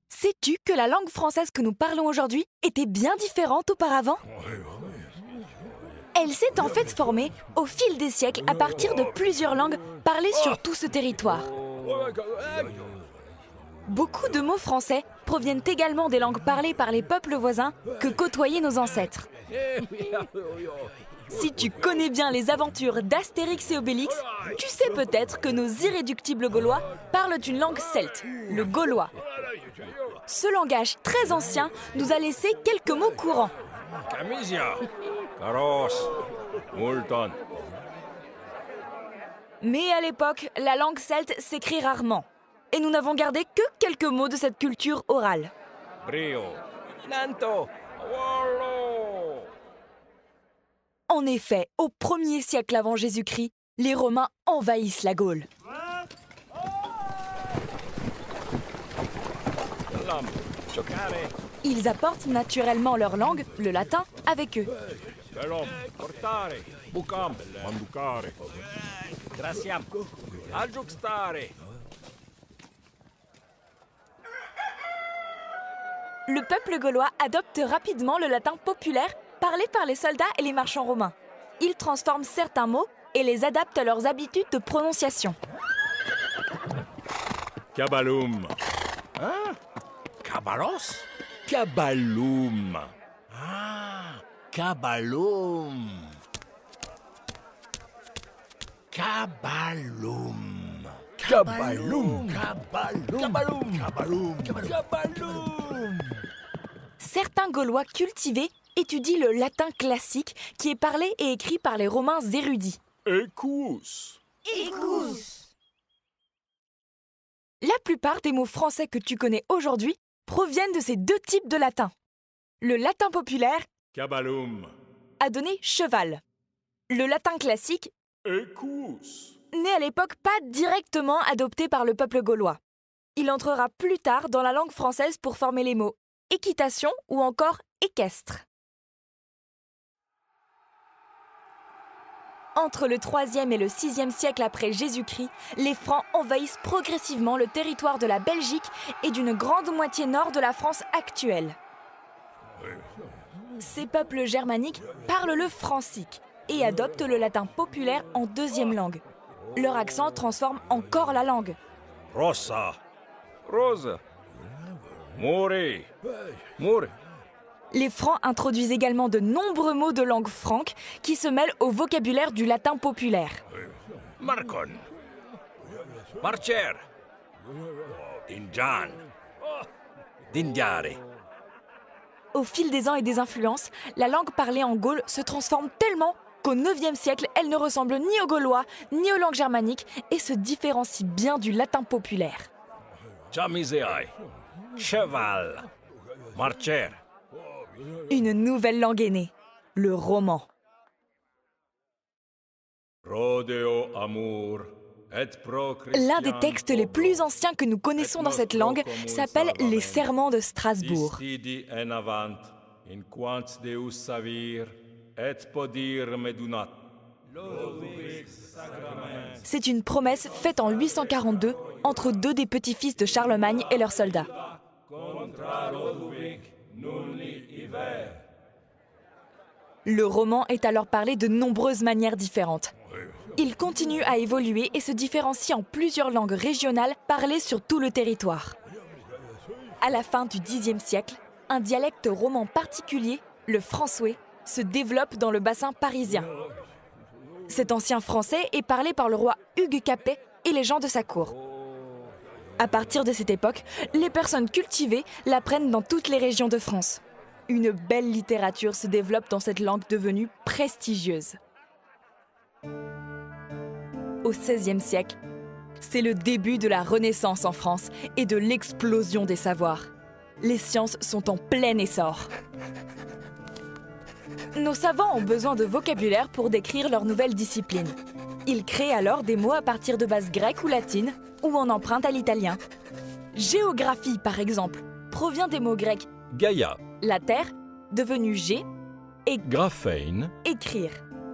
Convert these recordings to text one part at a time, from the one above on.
Sais-tu que la langue française que nous parlons aujourd'hui était bien différente auparavant? Elle s'est en fait formée au fil des siècles à partir de plusieurs langues parlées sur tout ce territoire. Beaucoup de mots français proviennent également des langues parlées par les peuples voisins que côtoyaient nos ancêtres. Si tu connais bien les aventures d'Astérix et Obélix, tu sais peut-être que nos irréductibles Gaulois parlent une langue celte, le gaulois. Ce langage très ancien nous a laissé quelques mots courants. Camisia, Caros, Multon. Mais à l'époque, la langue celte s'écrit rarement. Et nous n'avons gardé que quelques mots de cette culture orale. Brio, Nanto, Wallo. En effet, au 1er siècle avant Jésus-Christ, les Romains envahissent la Gaule. Lam, Giocare, Ils apportent naturellement leur langue, le latin, avec eux. Velom, Portare, Bucam, Manducare, Graciam, Adjuxtare. Le peuple gaulois adopte rapidement le latin populaire parlé par les soldats et les marchands romains. Ils transforment certains mots et les adaptent à leurs habitudes de prononciation. Cabalum. Hein? Cabalos? Cabalum. Ah, Cabalum. Cabalum. Cabalum. Cabalum. Cabalum. Cabalum. Certains Gaulois cultivés étudient le latin classique qui est parlé et écrit par les Romains érudits. Ecus. La plupart des mots français que tu connais aujourd'hui proviennent de ces deux types de latin. Le latin populaire Cabalum. a donné cheval. Le latin classique Ecus. n'est à l'époque pas directement adopté par le peuple gaulois. Il entrera plus tard dans la langue française pour former les mots équitation ou encore équestre. Entre le 3e et le 6e siècle après Jésus-Christ, les Francs envahissent progressivement le territoire de la Belgique et d'une grande moitié nord de la France actuelle. Ces peuples germaniques parlent le francique et adoptent le latin populaire en deuxième langue. Leur accent transforme encore la langue. Rossa. Rose. More. More. Les Francs introduisent également de nombreux mots de langue franque qui se mêlent au vocabulaire du latin populaire. Marcon. Marcher. Dinjan. Dindiare. Au fil des ans et des influences, la langue parlée en Gaule se transforme tellement qu'au 9e siècle, elle ne ressemble ni aux Gaulois ni aux langues germaniques et se différencie bien du latin populaire. Chamiseai. Cheval. Marcher. Une nouvelle langue est née, le roman. Rodeo amour. L'un des textes les plus anciens que nous connaissons dans cette langue s'appelle les Serments de Strasbourg. C'est une promesse faite en 842 entre deux des petits-fils de Charlemagne et leurs soldats. Le roman est alors parlé de nombreuses manières différentes. Il continue à évoluer et se différencie en plusieurs langues régionales parlées sur tout le territoire. À la fin du Xe siècle, un dialecte roman particulier, le françouais, se développe dans le bassin parisien. Cet ancien français est parlé par le roi Hugues Capet et les gens de sa cour. À partir de cette époque, les personnes cultivées l'apprennent dans toutes les régions de France. Une belle littérature se développe dans cette langue devenue prestigieuse. Au XVIe siècle, c'est le début de la Renaissance en France et de l'explosion des savoirs. Les sciences sont en plein essor. Nos savants ont besoin de vocabulaire pour décrire leurs nouvelles disciplines. Ils créent alors des mots à partir de bases grecques ou latines, ou en empruntent à l'italien. Géographie, par exemple, provient des mots grecs Gaïa. la terre, devenue G, et Graphein. écrire.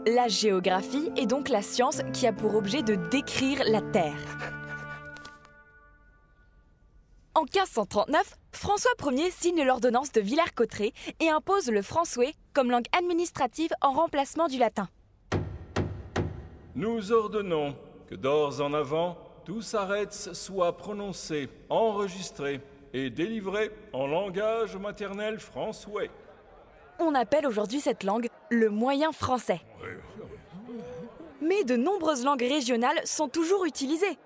La géographie est donc la science qui a pour objet de décrire la Terre. En 1539, François Ier signe l'ordonnance de Villers-Cotterêts et impose le français comme langue administrative en remplacement du latin. Nous ordonnons que d'ores en avant, tous arrêts soient prononcés, enregistrés et délivrés en langage maternel français. On appelle aujourd'hui cette langue le moyen français. Mais de nombreuses langues régionales sont toujours utilisées.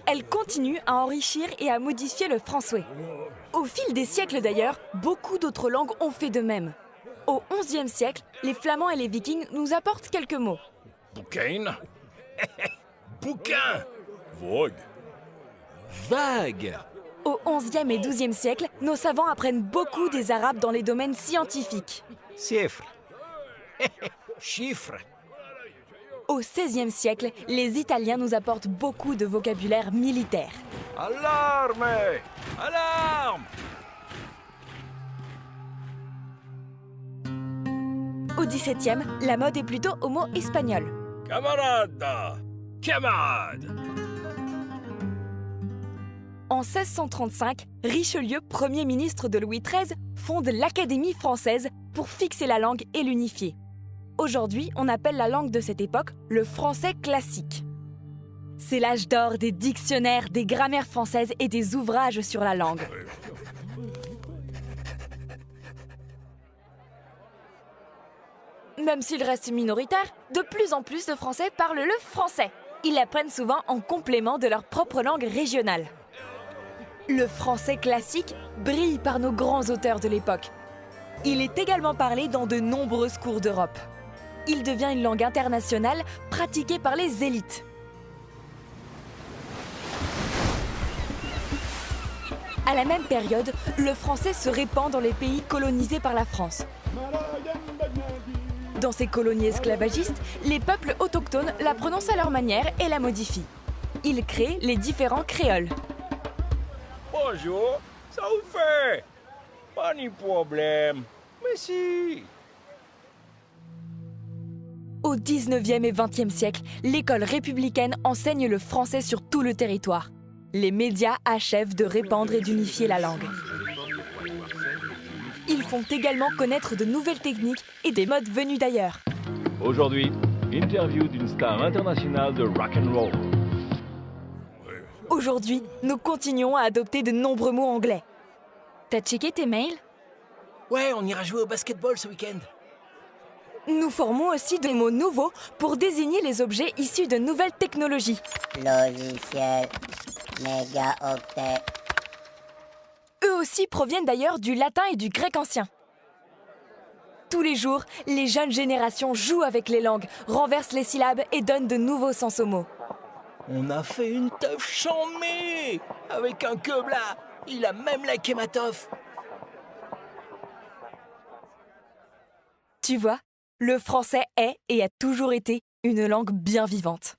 Elles continuent à enrichir et à modifier le français. Au fil des siècles d'ailleurs, beaucoup d'autres langues ont fait de même. Au XIe siècle, les Flamands et les Vikings nous apportent quelques mots. Bouquin. Bouquin. Vogue. Vague. Au XIe et XIIe siècle, nos savants apprennent beaucoup des Arabes dans les domaines scientifiques. Chiffre. Chiffre. Au XVIe siècle, les Italiens nous apportent beaucoup de vocabulaire militaire. Alarme. Alarme. Au XVIIe, la mode est plutôt au mot espagnol. Camarada. Camarade. En 1635, Richelieu, Premier ministre de Louis XIII, fonde l'Académie française pour fixer la langue et l'unifier. Aujourd'hui, on appelle la langue de cette époque le français classique. C'est l'âge d'or des dictionnaires, des grammaires françaises et des ouvrages sur la langue. Même s'il reste minoritaire, de plus en plus de Français parlent le français. Ils l'apprennent souvent en complément de leur propre langue régionale. Le français classique brille par nos grands auteurs de l'époque. Il est également parlé dans de nombreuses cours d'Europe. Il devient une langue internationale pratiquée par les élites. À la même période, le français se répand dans les pays colonisés par la France. Dans ces colonies esclavagistes, les peuples autochtones la prononcent à leur manière et la modifient. Ils créent les différents créoles. Bonjour. Ça vous fait? Pas de problème. Mais si. Au 19e et 20e siècle, l'école républicaine enseigne le français sur tout le territoire. Les médias achèvent de répandre et d'unifier la langue. Ils font également connaître de nouvelles techniques et des modes venus d'ailleurs. Aujourd'hui, interview d'une star internationale de rock'n'roll. Aujourd'hui, nous continuons à adopter de nombreux mots anglais. T'as checké tes mails? Ouais, on ira jouer au basketball ce week-end. Nous formons aussi des mots nouveaux pour désigner les objets issus de nouvelles technologies. Logiciel, mégaoctet. Eux aussi proviennent d'ailleurs du latin et du grec ancien. Tous les jours, les jeunes générations jouent avec les langues, renversent les syllabes et donnent de nouveaux sens aux mots. On a fait une teuf chambée avec un club là. Il a même liké ma teuf. Tu vois, le français est et a toujours été une langue bien vivante.